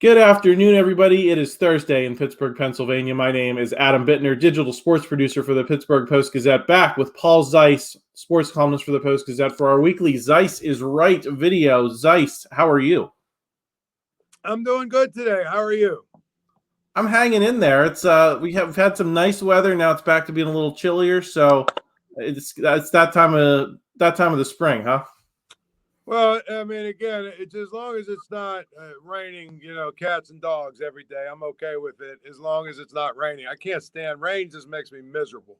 Good afternoon, everybody. It is Thursday in Pittsburgh, Pennsylvania. My name is Adam Bittner, digital sports producer for the Pittsburgh Post-Gazette, back with Paul Zeise, sports columnist for the Post-Gazette, for our weekly Zeise is Right video. Zeise, how are you? I'm doing good today. How are you? I'm hanging in there. It's we've had some nice weather. Now it's back to being a little chillier, so it's that time of the spring, huh? Well, I mean, again, it's as long as it's not raining, cats and dogs every day, I'm okay with it. As long as it's not raining, I can't stand rain; just makes me miserable.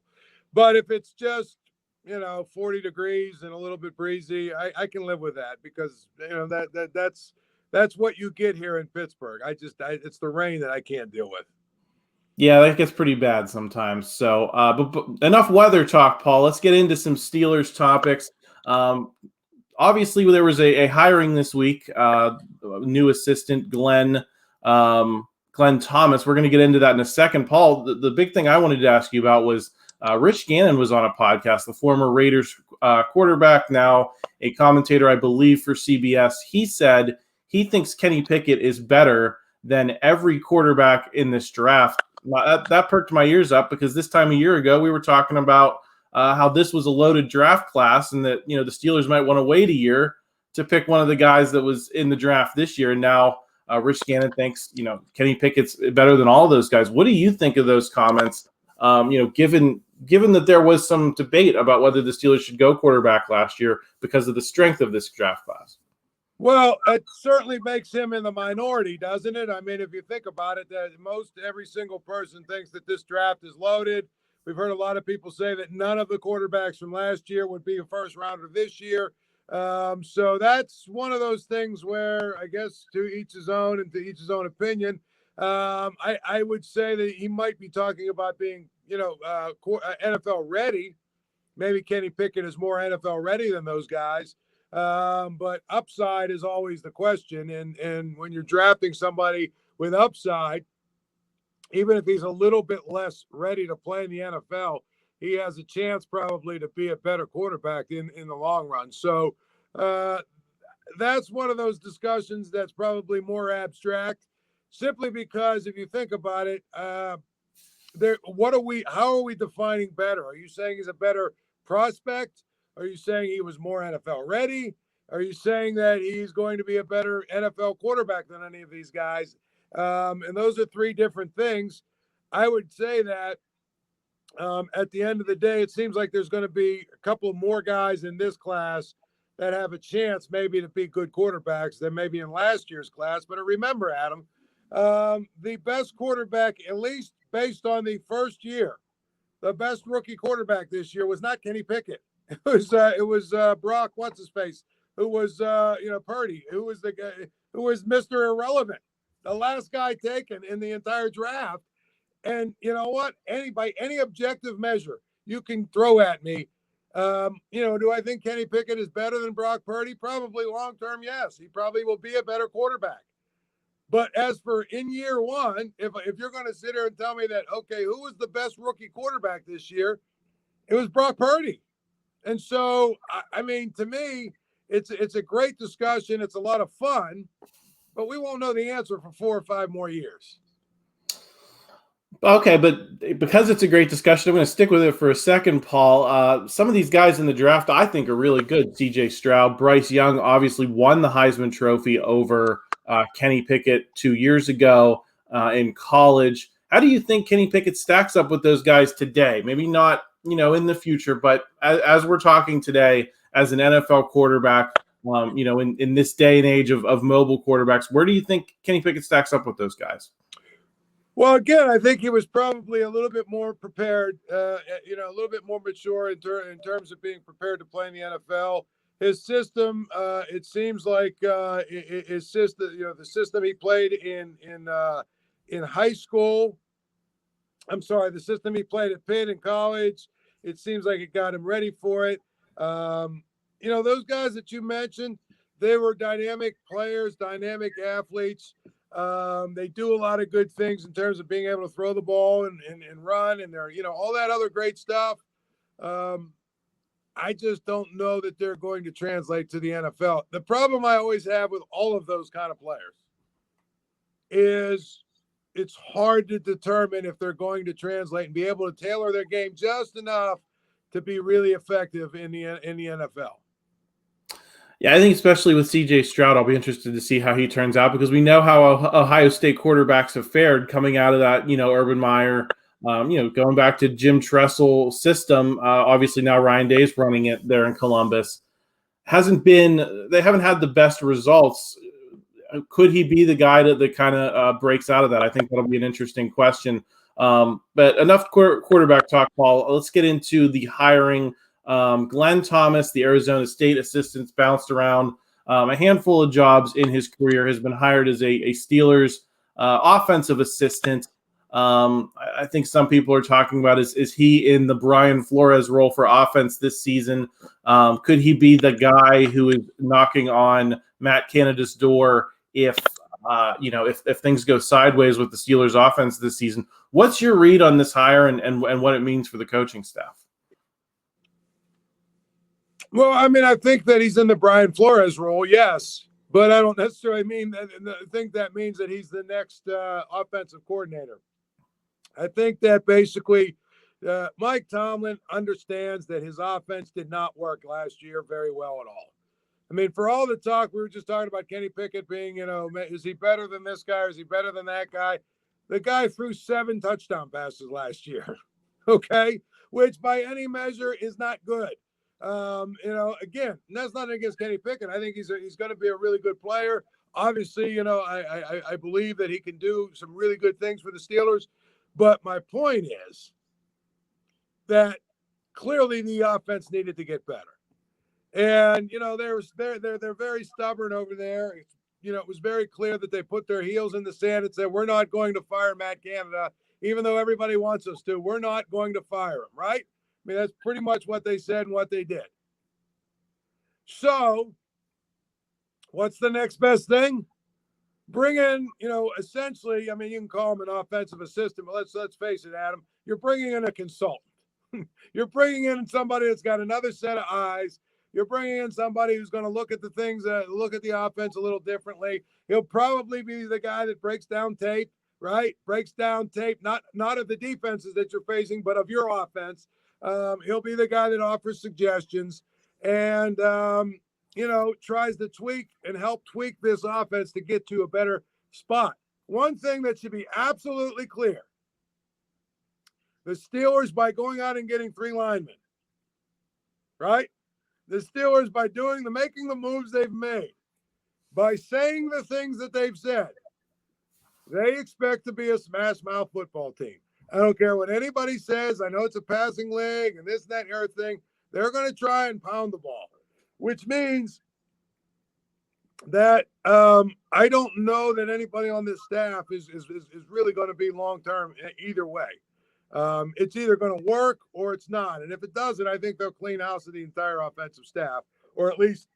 But if it's just 40 degrees and a little bit breezy, I can live with that because that's what you get here in Pittsburgh. It's the rain that I can't deal with. Yeah, that gets pretty bad sometimes. So, but enough weather talk, Paul. Let's get into some Steelers topics. Obviously, there was a hiring this week. New assistant Glenn Thomas. We're going to get into that in a second. Paul, the big thing I wanted to ask you about was Rich Gannon was on a podcast, the former Raiders quarterback, now a commentator, I believe, for CBS. He said he thinks Kenny Pickett is better than every quarterback in this draft. That perked my ears up because this time a year ago we were talking about how this was a loaded draft class and that the Steelers might want to wait a year to pick one of the guys that was in the draft this year. And now Rich Gannon thinks Kenny Pickett's better than all of those guys. What do you think of those comments? Given that there was some debate about whether the Steelers should go quarterback last year because of the strength of this draft class. Well, it certainly makes him in the minority, doesn't it? I mean, if you think about it, that every single person thinks that this draft is loaded. We've heard a lot of people say that none of the quarterbacks from last year would be a first rounder this year. So that's one of those things where I guess to each his own and to each his own opinion. I would say that he might be talking about being, NFL ready. Maybe Kenny Pickett is more NFL ready than those guys. But upside is always the question. And when you're drafting somebody with upside, even if he's a little bit less ready to play in the NFL, he has a chance probably to be a better quarterback in the long run. So that's one of those discussions that's probably more abstract, simply because if you think about it, how are we defining better? Are you saying he's a better prospect? Are you saying he was more NFL ready? Are you saying that he's going to be a better NFL quarterback than any of these guys? And those are three different things. I would say that at the end of the day, it seems like there's going to be a couple more guys in this class that have a chance maybe to be good quarterbacks than maybe in last year's class. But remember, Adam, the best quarterback, at least based on the first year, the best rookie quarterback this year was not Kenny Pickett. It was Brock, what's his face, who was Purdy, who was the guy who was Mr. Irrelevant, the last guy taken in the entire draft. And you know what? By any objective measure you can throw at me, do I think Kenny Pickett is better than Brock Purdy? Probably long term, yes. He probably will be a better quarterback. But as for in year one, if you're going to sit here and tell me that, okay, who was the best rookie quarterback this year? It was Brock Purdy. And so, I mean, to me, it's a great discussion. It's a lot of fun, but we won't know the answer for 4 or 5 more years. Okay, but because it's a great discussion, I'm going to stick with it for a second, Paul. Some of these guys in the draft I think are really good. C.J. Stroud, Bryce Young obviously won the Heisman Trophy over Kenny Pickett 2 years ago in college. How do you think Kenny Pickett stacks up with those guys today? Maybe not, in the future, but as we're talking today, as an NFL quarterback, in this day and age of mobile quarterbacks, where do you think Kenny Pickett stacks up with those guys? Well, again, I think he was probably a little bit more prepared, a little bit more mature in terms of being prepared to play in the NFL. His system, it seems like his system, the system he played in high school. I'm sorry, the system he played at Pitt in college. It seems like it got him ready for it. Those guys that you mentioned, they were dynamic players, dynamic athletes. They do a lot of good things in terms of being able to throw the ball and run and they're, all that other great stuff. I just don't know that they're going to translate to the NFL. The problem I always have with all of those kind of players is it's hard to determine if they're going to translate and be able to tailor their game just enough to be really effective in the NFL. Yeah, I think especially with C.J. Stroud, I'll be interested to see how he turns out because we know how Ohio State quarterbacks have fared coming out of that, Urban Meyer, going back to Jim Tressel system. Obviously now Ryan Day's running it there in Columbus. They haven't had the best results. Could he be the guy that kind of breaks out of that? I think that'll be an interesting question. But enough quarterback talk, Paul. Let's get into the hiring. Glenn Thomas, the Arizona State assistant, bounced around a handful of jobs in his career, has been hired as a Steelers offensive assistant. I think some people are talking about is he in the Brian Flores role for offense this season? Could he be the guy who is knocking on Matt Canada's door if things go sideways with the Steelers offense this season? What's your read on this hire and what it means for the coaching staff? Well, I mean, I think that he's in the Brian Flores role, yes, but I don't necessarily think that means that he's the next offensive coordinator. I think that basically Mike Tomlin understands that his offense did not work last year very well at all. I mean, for all the talk, we were just talking about Kenny Pickett being, is he better than this guy or is he better than that guy? The guy threw 7 touchdown passes last year, okay, which by any measure is not good. Again, that's not against Kenny Pickett. I think he's going to be a really good player. Obviously, I believe that he can do some really good things for the Steelers. But my point is that clearly the offense needed to get better. And, they're very stubborn over there. It was very clear that they put their heels in the sand and said, we're not going to fire Matt Canada, even though everybody wants us to. We're not going to fire him, right? I mean, that's pretty much what they said and what they did. So what's the next best thing? Bring in, essentially, I mean, you can call him an offensive assistant, but let's face it, Adam, you're bringing in a consultant. You're bringing in somebody that's got another set of eyes. You're bringing in somebody who's going to look at the things, look at the offense a little differently. He'll probably be the guy that breaks down tape, right? Breaks down tape, not of the defenses that you're facing, but of your offense. He'll be the guy that offers suggestions and, tries to tweak and help tweak this offense to get to a better spot. One thing that should be absolutely clear, the Steelers, by going out and getting 3 linemen, right? The Steelers, by making the moves they've made, by saying the things that they've said, they expect to be a smash mouth football team. I don't care what anybody says. I know it's a passing league and this and that and everything. They're going to try and pound the ball, which means that I don't know that anybody on this staff is really going to be long-term either way. It's either going to work or it's not. And if it doesn't, I think they'll clean house of the entire offensive staff, or at least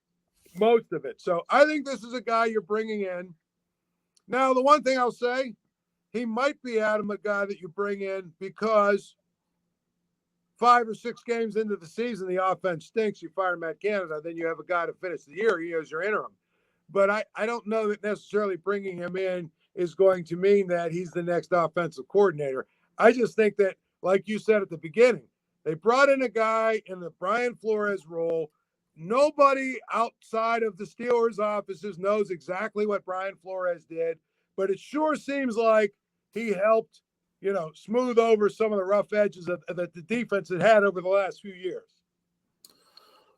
most of it. So I think this is a guy you're bringing in. Now, the one thing I'll say, he might be, Adam, a guy that you bring in because 5 or 6 games into the season, the offense stinks. You fire Matt Canada, then you have a guy to finish the year. He is your interim. But I don't know that necessarily bringing him in is going to mean that he's the next offensive coordinator. I just think that, like you said at the beginning, they brought in a guy in the Brian Flores role. Nobody outside of the Steelers offices knows exactly what Brian Flores did, but it sure seems like he helped, smooth over some of the rough edges that the defense had over the last few years.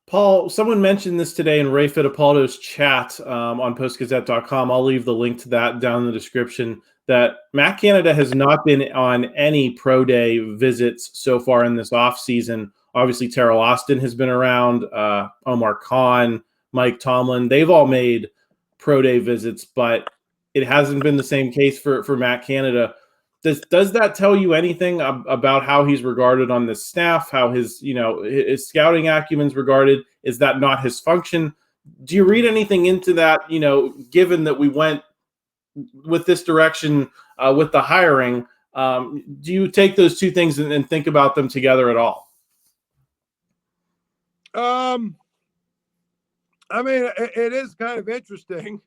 Paul, someone mentioned this today in Ray Fittipaldo's chat on Post-Gazette.com. I'll leave the link to that down in the description, that Matt Canada has not been on any pro day visits so far in this offseason. Obviously, Terrell Austin has been around, Omar Khan, Mike Tomlin. They've all made pro day visits, but it hasn't been the same case for Matt Canada. Does that tell you anything about how he's regarded on this staff, how his scouting acumen's regarded? Is that not his function? Do you read anything into that, given that we went with this direction with the hiring? Do you take those two things and think about them together at all? I mean, it is kind of interesting.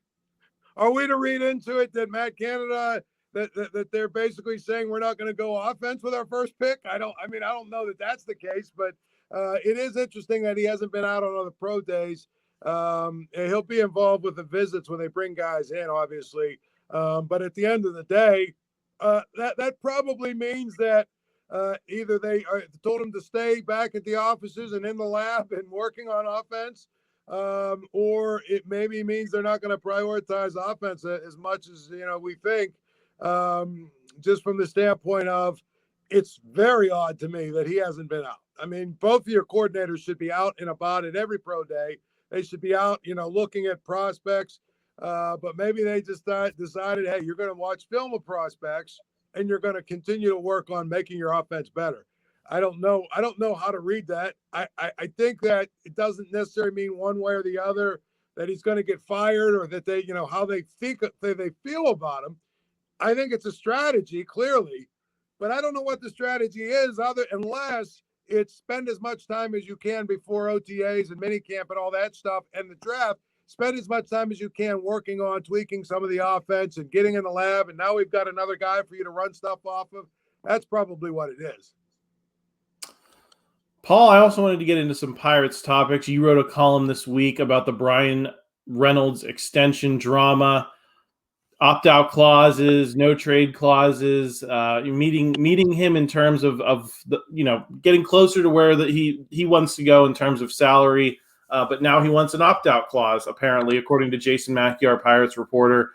Are we to read into it that Matt Canada, that they're basically saying we're not going to go offense with our first pick? I don't know that that's the case, but it is interesting that he hasn't been out on other pro days. And he'll be involved with the visits when they bring guys in, obviously. But at the end of the day, that probably means that either they told him to stay back at the offices and in the lab and working on offense, or it maybe means they're not going to prioritize offense as much as we think. Just from the standpoint of, it's very odd to me that he hasn't been out. I mean, both of your coordinators should be out and about at every pro day. They should be out, looking at prospects. But maybe they just decided, hey, you're going to watch film of prospects and you're going to continue to work on making your offense better. I don't know how to read that. I think that it doesn't necessarily mean one way or the other that he's going to get fired, or that they, how they feel about him. I think it's a strategy, clearly, but I don't know what the strategy is unless it's spend as much time as you can before OTAs and minicamp and all that stuff and the draft. Spend as much time as you can working on tweaking some of the offense and getting in the lab. And now we've got another guy for you to run stuff off of. That's probably what it is. Paul, I also wanted to get into some Pirates topics. You wrote a column this week about the Bryan Reynolds extension drama, opt-out clauses, no trade clauses, meeting him in terms of the, getting closer to where he wants to go in terms of salary. But now he wants an opt-out clause, apparently, according to Jason Mackey, our Pirates reporter.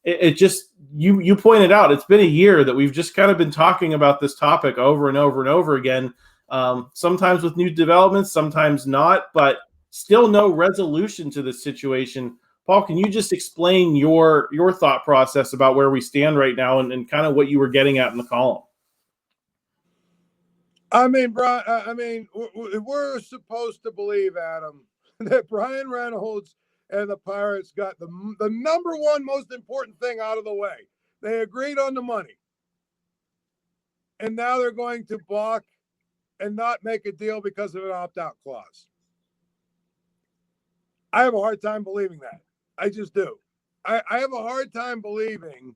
It just, you pointed out, it's been a year that we've just kind of been talking about this topic over and over and over again, sometimes with new developments, sometimes not, but still no resolution to this situation. Paul, can you just explain your thought process about where we stand right now and kind of what you were getting at in the column? I mean, Brian, we're supposed to believe, Adam, that Bryan Reynolds and the Pirates got the number one most important thing out of the way. They agreed on the money. And now they're going to balk and not make a deal because of an opt-out clause. I have a hard time believing that. I just do. I have a hard time believing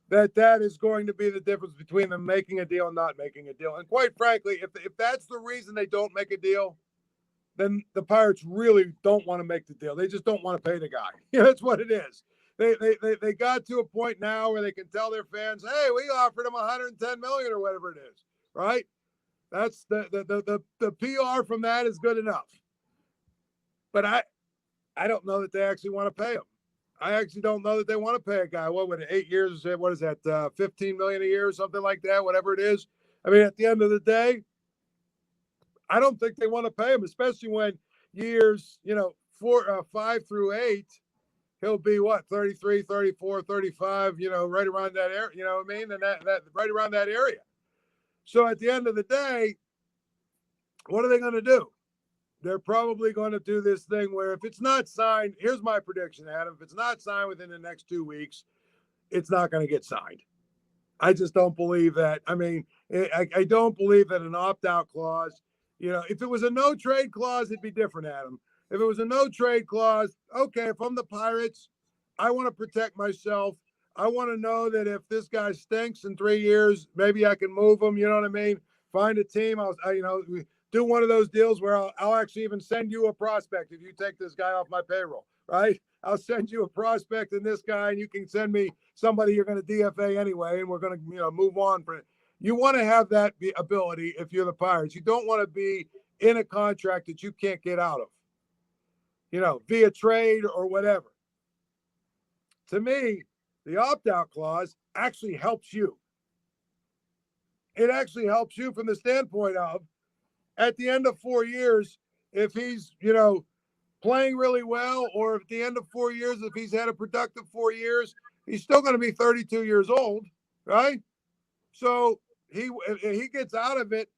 that is going to be the difference between them making a deal and not making a deal. And quite frankly, if that's the reason they don't make a deal, then the Pirates really don't want to make the deal. They just don't want to pay the guy. That's what it is. They got to a point now where they can tell their fans, hey, we offered them $110 million or whatever it is, right? That's the PR from that is good enough. But I don't know that they actually want to pay him. I actually don't know that they want to pay a guy. What would 8 years? What is that? $15 million a year or something like that, whatever it is. I mean, at the end of the day, I don't think they want to pay him, especially when years, 5 through 8, he'll be what, 33, 34, 35, right around that area, you know what I mean? And that right around that area. So at the end of the day, what are they going to do? They're probably going to do this thing where if it's not signed, here's my prediction, Adam. If it's not signed within the next 2 weeks, it's not going to get signed. I just don't believe that. I mean, I don't believe that an opt-out clause, if it was a no trade clause, it'd be different, Adam. If it was a no trade clause, okay, if I'm the Pirates, I want to protect myself. I want to know that if this guy stinks in 3 years, maybe I can move him. You know what I mean? Find a team. Do one of those deals where I'll actually even send you a prospect if you take this guy off my payroll, right? I'll send you a prospect and this guy, and you can send me somebody you're going to DFA anyway, and we're going to move on. You want to have that ability if you're the Pirates. You don't want to be in a contract that you can't get out of, via trade or whatever. To me, the opt-out clause actually helps you. It actually helps you from the standpoint of, at the end of 4 years, if he's, playing really well, or at the end of 4 years, if he's had a productive 4 years, he's still going to be 32 years old, right? So if he gets out of it,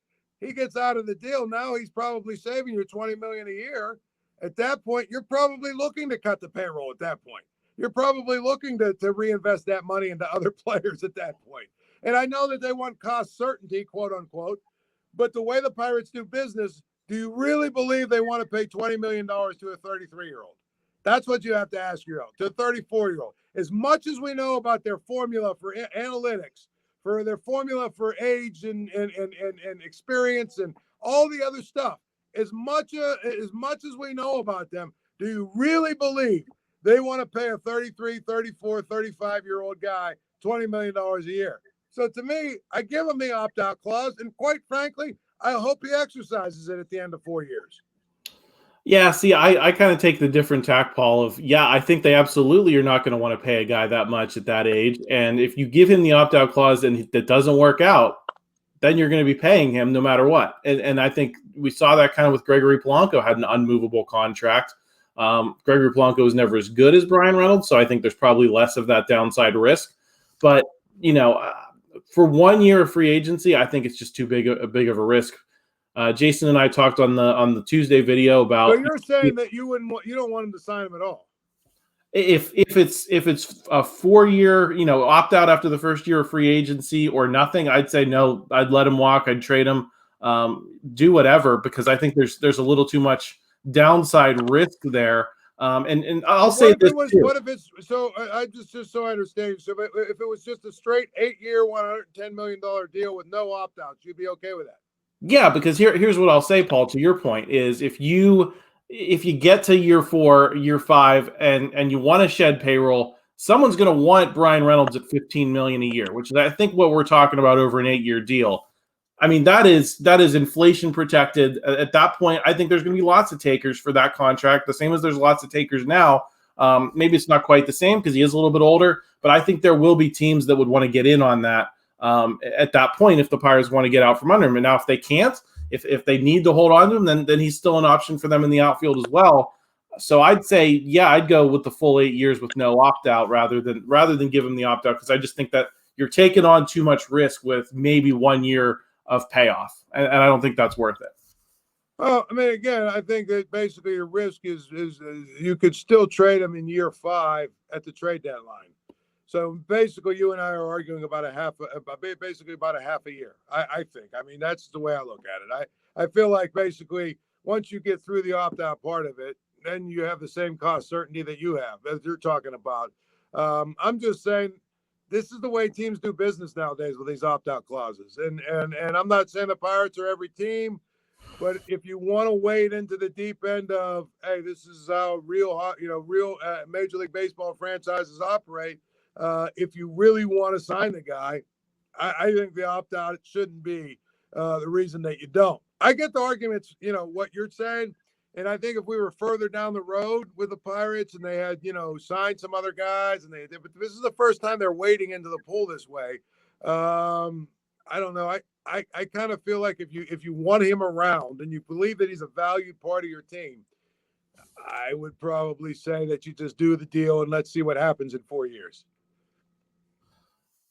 he gets out of the deal. Now he's probably saving you $20 million a year. At that point, you're probably looking to cut the payroll at that point. You're probably looking to reinvest that money into other players at that point. And I know that they want cost certainty, quote unquote, but the way the Pirates do business, do you really believe they want to pay $20 million to a 33-year-old? That's what you have to ask your own, to a 34-year-old. As much as we know about their formula for analytics, for their formula for age and experience and all the other stuff, as much as we know about them, do you really believe they want to pay a 33, 34, 35-year-old guy $20 million a year? So to me, I give him the opt-out clause, and quite frankly, I hope he exercises it at the end of 4 years. Yeah, see, I kind of take the different tack, Paul, of, yeah, I think they absolutely are not going to want to pay a guy that much at that age. And if you give him the opt-out clause and that doesn't work out, then you're going to be paying him no matter what. And I think we saw that kind of with Gregory Polanco, had an unmovable contract. Gregory Polanco was never as good as Bryan Reynolds, so I think there's probably less of that downside risk. But, for 1 year of free agency, I think it's just too big of a risk. Jason and I talked on the Tuesday video about. So you're saying that you don't want him to sign him at all? If it's a 4 year, opt out after the first year of free agency or nothing, I'd say no. I'd let him walk. I'd trade him, do whatever, because I think there's a little too much downside risk there. And I'll say this too. What if it's so? I just so I understand. So if it was just a straight 8-year, $110 million deal with no opt outs, you'd be okay with that? Yeah, because here's what I'll say, Paul, to your point is if you get to year 4, year 5, and you want to shed payroll, someone's going to want Bryan Reynolds at $15 million a year, which is, I think, what we're talking about over an 8-year deal. I mean, that is inflation protected. At that point, I think there's going to be lots of takers for that contract, the same as there's lots of takers now. Maybe it's not quite the same because he is a little bit older, but I think there will be teams that would want to get in on that at that point if the Pirates want to get out from under him. And now if they can't, if they need to hold on to him, then he's still an option for them in the outfield as well. So I'd say, yeah, I'd go with the full 8 years with no opt-out rather than give him the opt-out, because I just think that you're taking on too much risk with maybe 1 year of payoff, and I don't think that's worth it. Well, I mean, again, I think that basically your risk is you could still trade him in year 5 at the trade deadline. So basically, you and I are arguing about basically about a half a year. I think. I mean, that's the way I look at it. I feel like basically once you get through the opt-out part of it, then you have the same cost certainty that you have, as you're talking about. I'm just saying, this is the way teams do business nowadays with these opt-out clauses. And I'm not saying the Pirates are every team, but if you want to wade into the deep end of, hey, this is how real Major League Baseball franchises operate. If you really want to sign the guy, I think the opt-out shouldn't be the reason that you don't. I get the arguments, what you're saying. And I think if we were further down the road with the Pirates and they had, signed some other guys, but this is the first time they're wading into the pool this way. I don't know. I kind of feel like if you want him around and you believe that he's a valued part of your team, I would probably say that you just do the deal and let's see what happens in 4 years.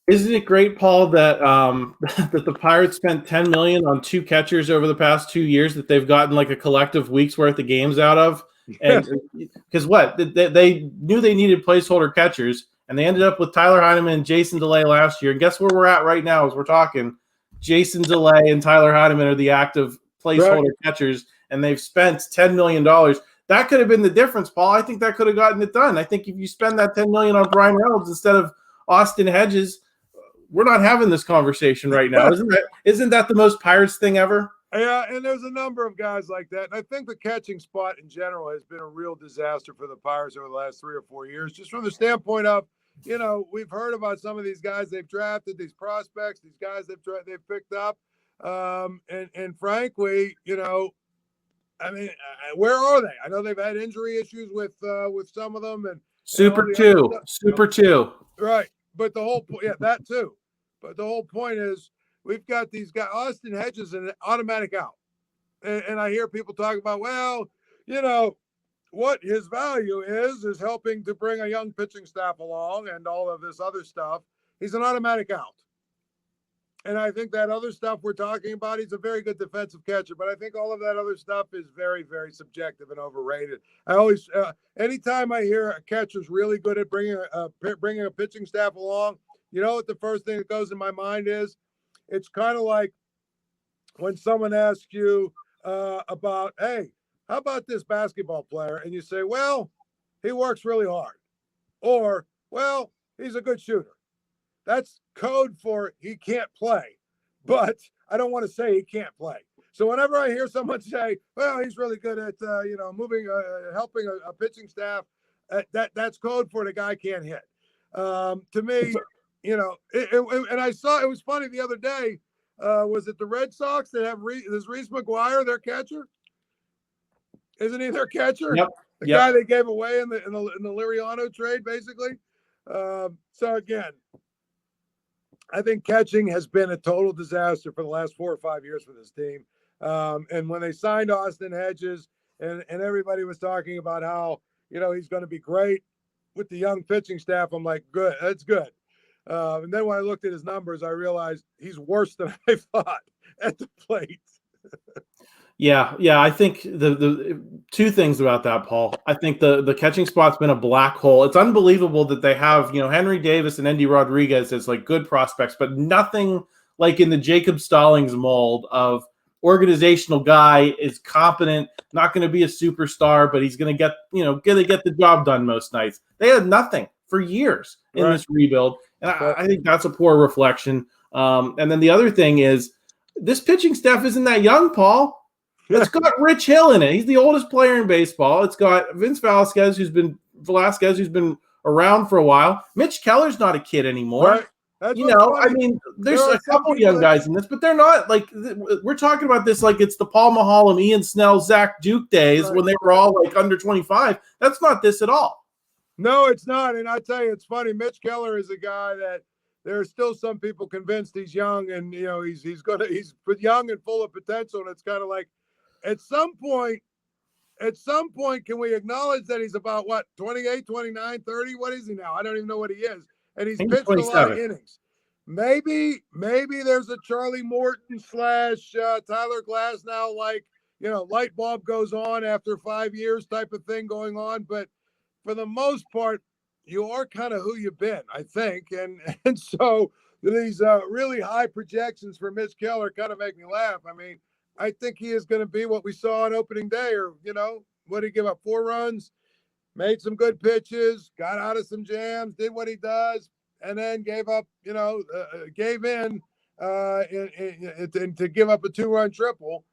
Isn't it great, Paul, that that the Pirates spent $10 million on 2 catchers over the past 2 years that they've gotten like a collective week's worth of games out of? And because they knew they needed placeholder catchers, and they ended up with Tyler Heineman and Jason DeLay last year. And guess where we're at right now as we're talking? Jason DeLay and Tyler Heineman are the active placeholder catchers, and they've spent $10 million. That could have been the difference, Paul. I think that could have gotten it done. I think if you spend that $10 million on Bryan Reynolds instead of Austin Hedges, we're not having this conversation right now. Isn't that the most Pirates thing ever? Yeah, and there's a number of guys like that. And I think the catching spot in general has been a real disaster for the Pirates over the last 3 or 4 years, just from the standpoint of, we've heard about some of these guys they've drafted, these prospects, these guys they've picked up. And frankly, I mean, where are they? I know they've had injury issues with some of them. And Super 2. Right. But the whole point, that too. But the whole point is we've got these guys, Austin Hedges, an automatic out. And I hear people talk about, well, what his value is helping to bring a young pitching staff along and all of this other stuff. He's an automatic out. And I think that other stuff we're talking about, he's a very good defensive catcher, but I think all of that other stuff is very, very subjective and overrated. I always, anytime I hear a catcher's really good at bringing a pitching staff along, what the first thing that goes in my mind is? It's kind of like when someone asks you about, hey, how about this basketball player? And you say, well, he works really hard, or, well, he's a good shooter. That's code for he can't play, but I don't want to say he can't play. So whenever I hear someone say, well, he's really good at, moving, helping a pitching staff, that's code for the guy can't hit. To me, and I saw, it was funny the other day, was it the Red Sox that have is Reese McGuire their catcher? Isn't he their catcher? Yep. The guy they gave away in the Liriano trade, basically. So again, I think catching has been a total disaster for the last 4 or 5 years for this team. And when they signed Austin Hedges, and everybody was talking about how, he's going to be great with the young pitching staff, I'm like, good, that's good. And then when I looked at his numbers, I realized he's worse than I thought at the plate. Yeah. I think the two things about that, Paul. I think the catching spot's been a black hole. It's unbelievable that they have, Henry Davis and Endy Rodriguez as like good prospects, but nothing like in the Jacob Stallings mold of organizational guy, is competent, not going to be a superstar, but he's going to get the job done most nights. They had nothing for years in this rebuild, and I think that's a poor reflection. And then the other thing is, this pitching staff isn't that young, Paul. It's got Rich Hill in it. He's the oldest player in baseball. It's got Vince Velasquez, who's been around for a while. Mitch Keller's not a kid anymore. Right. There's a couple young guys in this, but they're not like, we're talking about this like it's the Paul Maholm, Ian Snell, Zach Duke days when they were all like under 25. That's not this at all. No, it's not. And I tell you, it's funny. Mitch Keller is a guy that there are still some people convinced he's young, and he's young and full of potential. And it's kind of like, at some point, can we acknowledge that he's about 28, 29, 30? What is he now? I don't even know what he is. And he's pitched 27. A lot of innings. Maybe there's a Charlie Morton / Tyler Glasnow, light bulb goes on after 5 years type of thing going on. But for the most part, you are kind of who you've been, I think. And so these really high projections for Mitch Keller kind of make me laugh. I mean, I think he is going to be what we saw on opening day, or, what did he give up? 4 runs, made some good pitches, got out of some jams, did what he does, and then gave up, gave in to give up a 2-run triple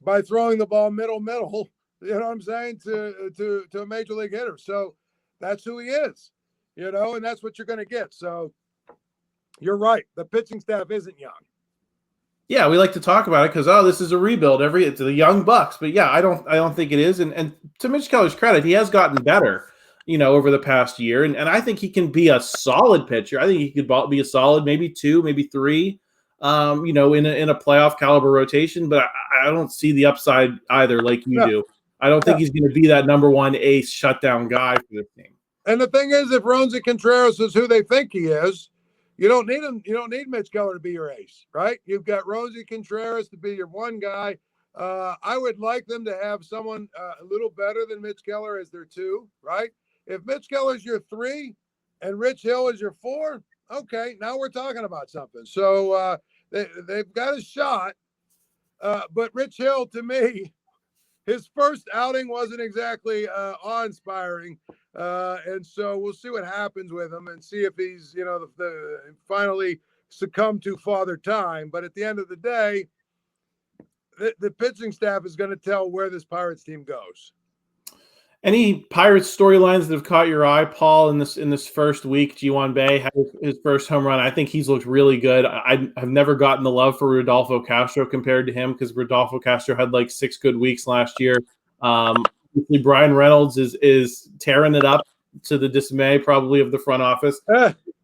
by throwing the ball middle, you know what I'm saying, to a major league hitter. So that's who he is, and that's what you're going to get. So you're right. The pitching staff isn't young. Yeah, we like to talk about it because this is a rebuild. It's the young Bucks, but yeah, I don't think it is. And to Mitch Keller's credit, he has gotten better, over the past year, and I think he can be a solid pitcher. I think he could be a solid, maybe 2, maybe 3, in a playoff caliber rotation. But I don't see the upside either, like you do. I don't think he's going to be that number 1 ace shutdown guy for this team. And the thing is, if Roansy Contreras is who they think he is, you don't need him. You don't need Mitch Keller to be your ace, right? You've got Roansy Contreras to be your 1 guy. I would like them to have someone a little better than Mitch Keller as their 2, right? If Mitch Keller's your 3 and Rich Hill is your 4, okay, now we're talking about something. So they've got a shot. But Rich Hill, to me, his first outing wasn't exactly awe-inspiring. And so we'll see what happens with him and see if he's, finally succumbed to Father Time. But at the end of the day, the pitching staff is going to tell where this Pirates team goes. Any Pirates storylines that have caught your eye, Paul, in this first week? Ji-Hwan Bae had his first home run. I think he's looked really good. I've never gotten the love for Rodolfo Castro compared to him, because Rodolfo Castro had like 6 good weeks last year. Bryan Reynolds is tearing it up, to the dismay probably of the front office.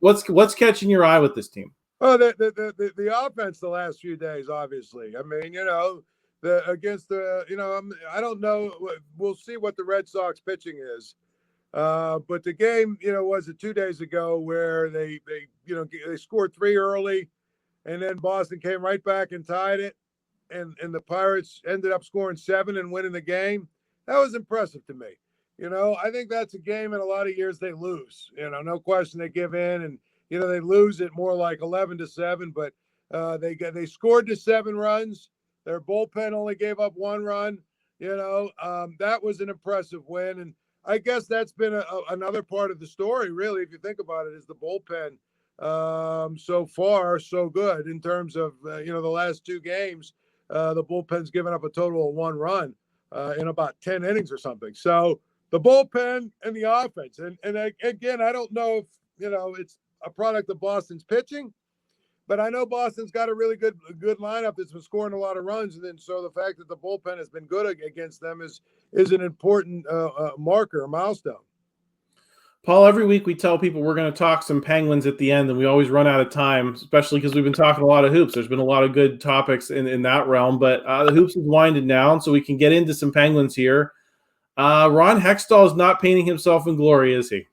What's catching your eye with this team? Well, the offense the last few days, obviously. I mean, I don't know. We'll see what the Red Sox pitching is. But the game, was it 2 days ago where they scored 3 early, and then Boston came right back and tied it, and the Pirates ended up scoring 7 and winning the game. That was impressive to me. I think that's a game in a lot of years they lose. No question they give in, and they lose it more like 11-7. But they scored to 7 runs. Their bullpen only gave up 1 run. That was an impressive win. And I guess that's been another part of the story, really, if you think about it, is the bullpen. So far, so good in terms of, the last two games. The bullpen's given up a total of 1 run in about 10 innings or something. So the bullpen and the offense. And again, I don't know if, it's a product of Boston's pitching, but I know Boston's got a really good lineup that's been scoring a lot of runs. And then so the fact that the bullpen has been good against them is an important marker, a milestone. Paul, every week we tell people we're going to talk some Penguins at the end, and we always run out of time, especially because we've been talking a lot of hoops. There's been a lot of good topics in that realm, but the hoops is winding down, so we can get into some Penguins here. Ron Hextall is not painting himself in glory, is he?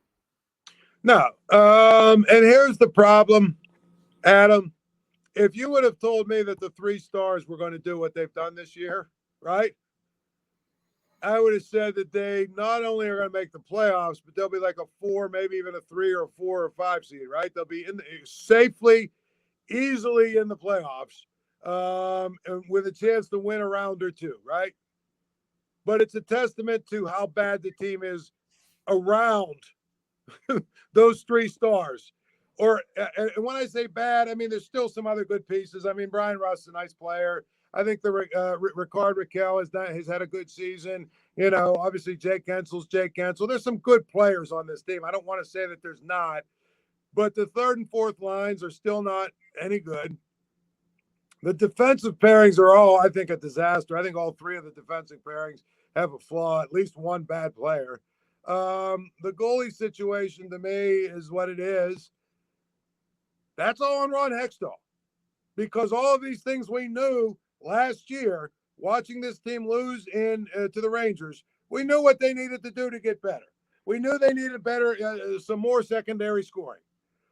No. And here's the problem, Adam. If you would have told me that the 3 stars were going to do what they've done this year, right? I would have said that they not only are going to make the playoffs, but they'll be like a 4, maybe even a 3 or a 4 or 5 seed, right? They'll be safely, easily in the playoffs, and with a chance to win a round or 2, right? But it's a testament to how bad the team is around those 3 stars. And when I say bad, I mean, there's still some other good pieces. I mean, Bryan Reynolds is a nice player. I think the Ricard Raquel has had a good season. Obviously Jake Gensel's Jake Gensel. There's some good players on this team. I don't want to say that there's not, but the 3rd and 4th lines are still not any good. The defensive pairings are all, I think, a disaster. I think all 3 of the defensive pairings have a flaw, at least one bad player. The goalie situation to me is what it is. That's all on Ron Hextall, because all of these things we knew last year, watching this team lose to the Rangers, we knew what they needed to do to get better. We knew they needed some more secondary scoring.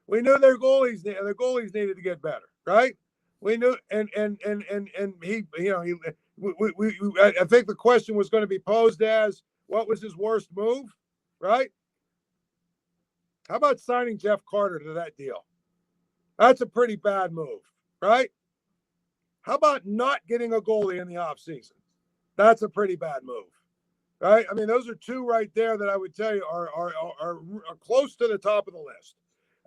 We knew their goalies needed to get better, right? We knew, and he, I think the question was going to be posed as, what was his worst move, right? How about signing Jeff Carter to that deal? That's a pretty bad move, right? How about not getting a goalie in the offseason? That's a pretty bad move, right? I mean, those are 2 right there that I would tell you are close to the top of the list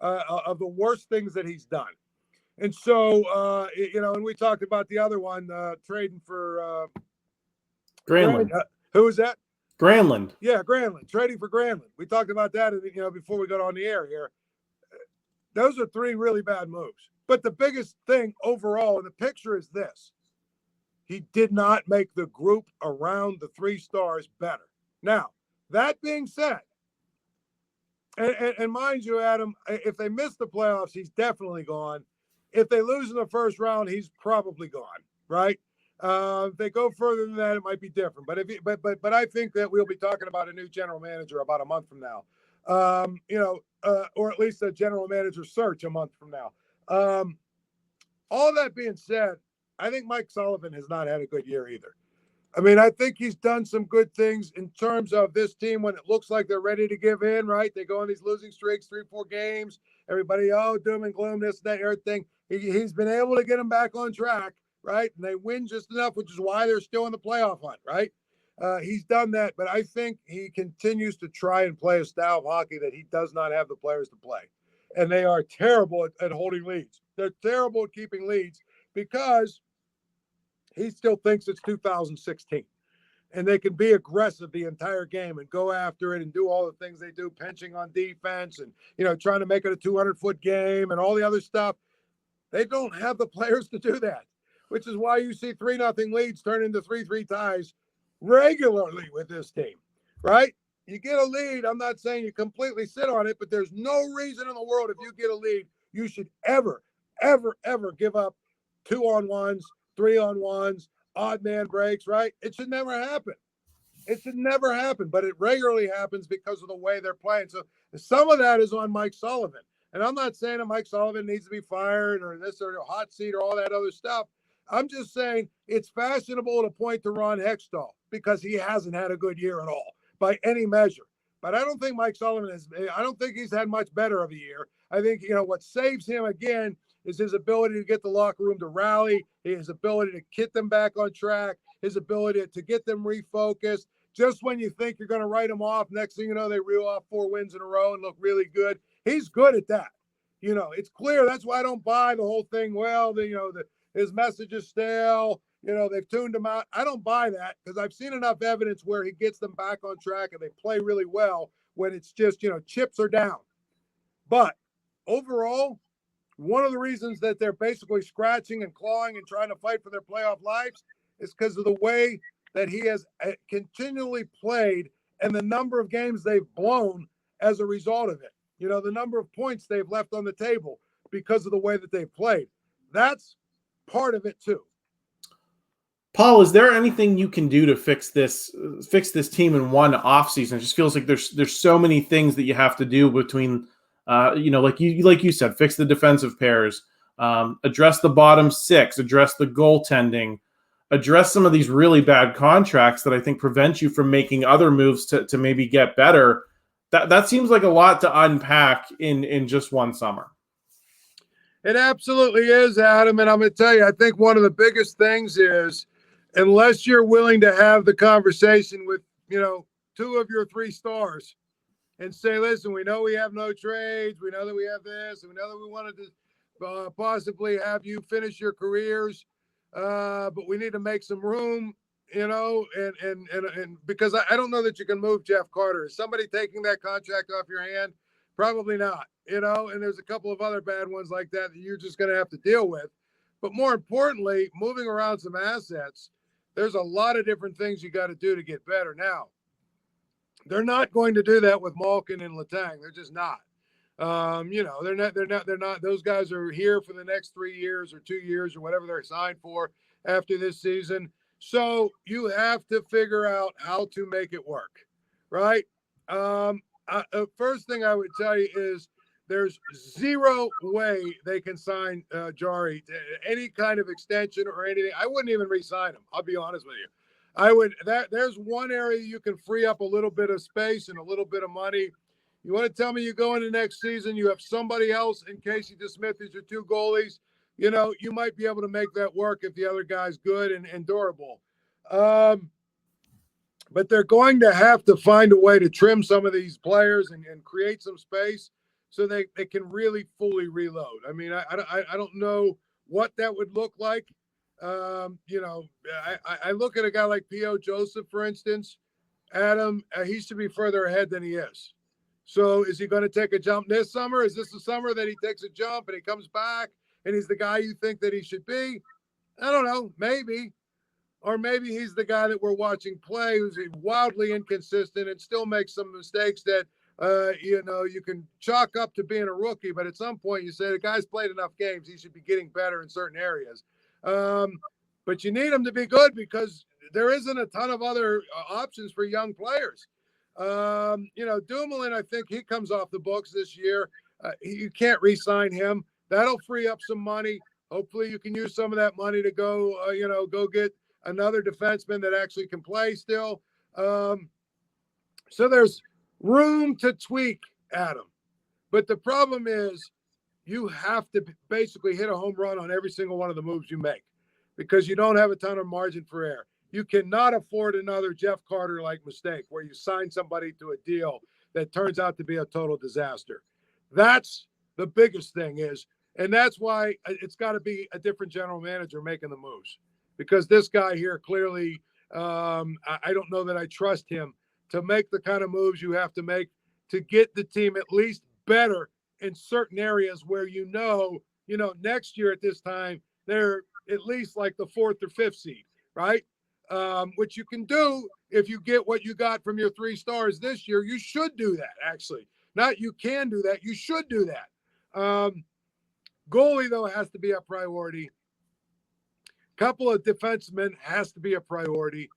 of the worst things that he's done. And so, and we talked about the other one, trading for Granlund. Who was that? Granlund. Yeah, Granlund. Trading for Granlund. We talked about that, before we got on the air here. Those are 3 really bad moves. But the biggest thing overall in the picture is this. He did not make the group around the 3 stars better. Now, that being said, and mind you, Adam, if they miss the playoffs, he's definitely gone. If they lose in the first round, he's probably gone, right? If they go further than that, it might be different. But I think that we'll be talking about a new general manager about a month from now. Or at least a general manager search a month from now. All that being said, I think Mike Sullivan has not had a good year either. I mean, I think he's done some good things in terms of this team when it looks like they're ready to give in, right? They go on these losing streaks, 3-4 games. Everybody, doom and gloom, this, that, everything. He's been able to get them back on track, right? And they win just enough, which is why they're still in the playoff hunt, right? He's done that, but I think he continues to try and play a style of hockey that he does not have the players to play. And they are terrible at holding leads. They're terrible at keeping leads because he still thinks it's 2016. And they can be aggressive the entire game and go after it and do all the things they do, pinching on defense and, trying to make it a 200-foot game and all the other stuff. They don't have the players to do that, which is why you see 3-0 leads turn into 3-3 ties regularly with this team, right? You get a lead. I'm not saying you completely sit on it, but there's no reason in the world if you get a lead, you should ever give up 2-on-1s, 3-on-1s, odd man breaks, right? It should never happen. It should never happen, but it regularly happens because of the way they're playing. So some of that is on Mike Sullivan. And I'm not saying that Mike Sullivan needs to be fired or this or a hot seat or all that other stuff. I'm just saying it's fashionable to point to Ron Hextall because he hasn't had a good year at all by any measure. But I don't think Mike Sullivan I don't think he's had much better of a year. I think, what saves him again is his ability to get the locker room to rally, his ability to get them back on track, his ability to get them refocused. just when you think you're going to write them off, next thing you know, they reel off 4 wins in a row and look really good. He's good at that. It's clear. That's why I don't buy the whole thing. Well, his message is stale. They've tuned him out. I don't buy that because I've seen enough evidence where he gets them back on track and they play really well when it's just, chips are down. But overall, one of the reasons that they're basically scratching and clawing and trying to fight for their playoff lives is because of the way that he has continually played and the number of games they've blown as a result of it. The number of points they've left on the table because of the way that they've played. That's part of it too. Paul, is there anything you can do to fix this team in one offseason? It just feels like there's so many things that you have to do between, like you said, fix the defensive pairs, address the bottom 6, address the goaltending, address some of these really bad contracts that I think prevent you from making other moves to maybe get better. That seems like a lot to unpack in just one summer. It absolutely is, Adam. And I'm going to tell you, I think one of the biggest things is, unless you're willing to have the conversation with, 2 of your 3 stars and say, listen, we know we have no trades. We know that we have this. And we know that we wanted to possibly have you finish your careers. But we need to make some room, and because I don't know that you can move Jeff Carter. Is somebody taking that contract off your hand? Probably not, and there's a couple of other bad ones like that you're just going to have to deal with. But more importantly, moving around some assets, there's a lot of different things you got to do to get better. Now, they're not going to do that with Malkin and Letang. They're just not. They're not. Those guys are here for the next 3 years or 2 years or whatever they're signed for after this season. So you have to figure out how to make it work, right? First thing I would tell you is there's zero way they can sign Jari to any kind of extension or anything. I wouldn't even re-sign him. I'll be honest with you. There's one area you can free up a little bit of space and a little bit of money. You want to tell me you go into next season, you have somebody else in case you dismiss these are 2 goalies. You might be able to make that work if the other guy's good and durable. But they're going to have to find a way to trim some of these players and create some space so they can really fully reload. I mean, I don't know what that would look like. I look at a guy like P.O. Joseph, for instance. Adam, he should be further ahead than he is. So is he going to take a jump this summer? Is this the summer that he takes a jump and he comes back and he's the guy you think that he should be? I don't know, maybe. Or maybe he's the guy that we're watching play who's wildly inconsistent and still makes some mistakes that, you can chalk up to being a rookie. But at some point you say the guy's played enough games. He should be getting better in certain areas. But you need him to be good because there isn't a ton of other options for young players. Dumoulin, I think he comes off the books this year. You can't re-sign him. That'll free up some money. Hopefully you can use some of that money to go get another defenseman that actually can play still. So there's room to tweak, Adam. But the problem is you have to basically hit a home run on every single one of the moves you make because you don't have a ton of margin for error. You cannot afford another Jeff Carter-like mistake where you sign somebody to a deal that turns out to be a total disaster. That's the biggest thing is, and that's why it's got to be a different general manager making the moves because this guy here clearly, I don't know that I trust him to make the kind of moves you have to make to get the team at least better in certain areas where next year at this time, they're at least like the 4th or 5th seed, right? Which you can do if you get what you got from your 3 stars this year. You should do that, actually. Not you can do that. You should do that. Goalie, though, has to be a priority. Couple of defensemen has to be a priority.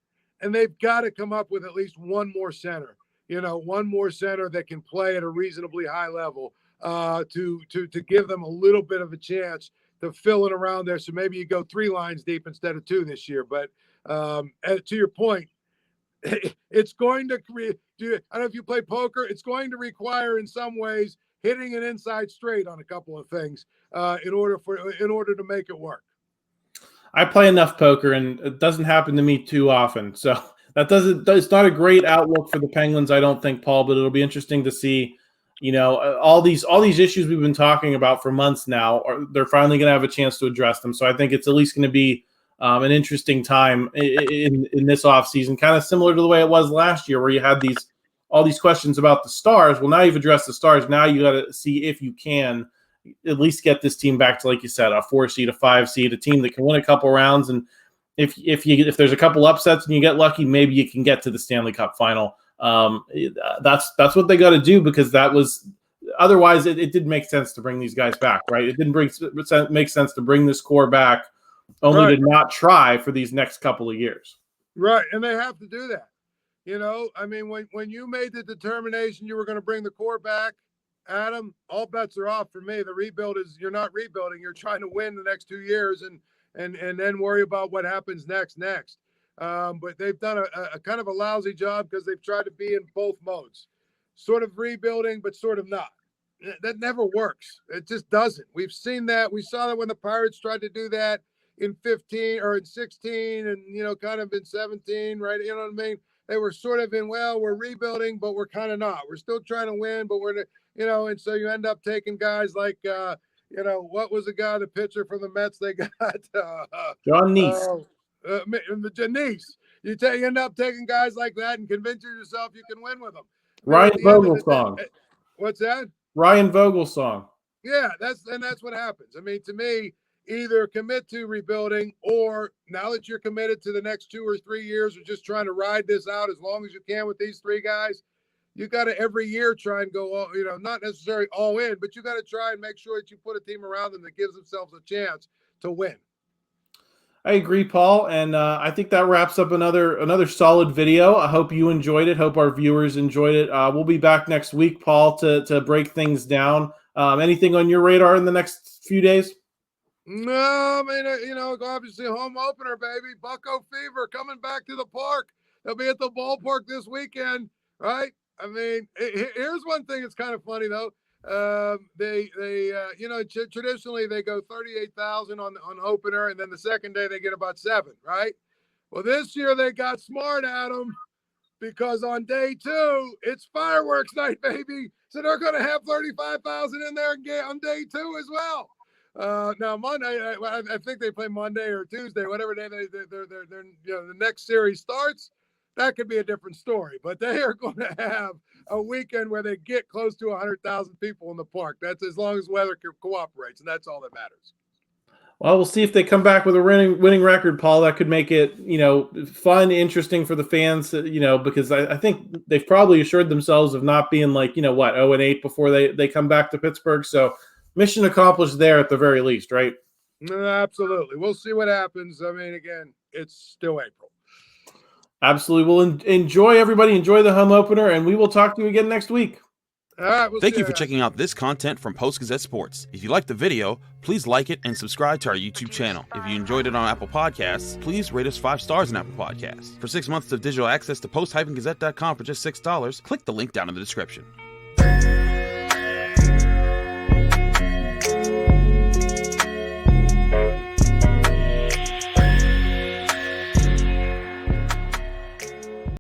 And they've got to come up with at least one more center. One more center that can play at a reasonably high level to give them a little bit of a chance to fill it around there. So maybe you go 3 lines deep instead of 2 this year. But to your point, it's going to create. I don't know if you play poker. It's going to require, in some ways, hitting an inside straight on a couple of things in order to make it work. I play enough poker, and it doesn't happen to me too often. So It's not a great outlook for the Penguins, I don't think, Paul, but it'll be interesting to see, all these issues we've been talking about for months now, they're finally going to have a chance to address them. So I think it's at least going to be an interesting time in this offseason, kind of similar to the way it was last year, where you had all these questions about the Stars. Well, now you've addressed the Stars. Now you got to see if you can at least get this team back to, like you said, a 4 seed, a 5 seed, a team that can win a couple rounds. And if there's a couple upsets and you get lucky, maybe you can get to the Stanley Cup final. That's what they got to do, because otherwise it didn't make sense to bring these guys back, right? It didn't make sense to bring this core back only to not try for these next couple of years. Right, and they have to do that. I mean, when you made the determination you were going to bring the core back, Adam, all bets are off for me. The rebuild you're not rebuilding. You're trying to win the next 2 years and then worry about what happens next. But they've done a kind of a lousy job because they've tried to be in both modes, sort of rebuilding, but sort of not. That never works. It just doesn't. We've seen that. We saw that when the Pirates tried to do that in 15 or in 16 and, kind of in 17, right? You know what I mean? They were sort of we're rebuilding, but we're kind of not. We're still trying to win, but we're, and so you end up taking guys like, what was the guy, the pitcher from the Mets they got? John Neese. Janice. You end up taking guys like that and convince yourself you can win with them. Ryan Vogelsong. What's that? Ryan Vogelsong. Yeah, that's what happens. I mean, to me, either commit to rebuilding, or now that you're committed to the next 2 or 3 years, or just trying to ride this out as long as you can with these 3 guys, you got to every year try and go all, not necessarily all in, but you got to try and make sure that you put a team around them that gives themselves a chance to win. I agree, Paul, and I think that wraps up another solid video. I hope you enjoyed it. Hope our viewers enjoyed it. We'll be back next week, Paul, to break things down. Anything on your radar in the next few days? No, I mean, obviously home opener, baby. Bucko Fever coming back to the park. They'll be at the ballpark this weekend, right? I mean, here's one thing that's kind of funny, though. They traditionally they go 38,000 on opener, and then the second day they get about 7, right? Well, this year they got smart, Adam, because on day 2 it's fireworks night, baby. So they're going to have 35,000 in there on day 2 as well. Now Monday, I think they play Monday or Tuesday, whatever day they're the next series starts. That could be a different story, but they are going to have a weekend where they get close to 100,000 people in the park. That's as long as weather cooperates, and that's all that matters. Well, we'll see if they come back with a winning record, Paul. That could make it, fun, interesting for the fans, because I think they've probably assured themselves of not being 0-8 before they come back to Pittsburgh. So mission accomplished there at the very least, right? Absolutely. We'll see what happens. I mean, again, it's still April. Absolutely. Well, enjoy, everybody. Enjoy the home opener, and we will talk to you again next week. All right. Thank you for checking out this content from Post-Gazette Sports. If you liked the video, please like it and subscribe to our YouTube channel. If you enjoyed it on Apple Podcasts, please rate us 5 stars on Apple Podcasts. For 6 months of digital access to post-gazette.com for just $6, click the link down in the description.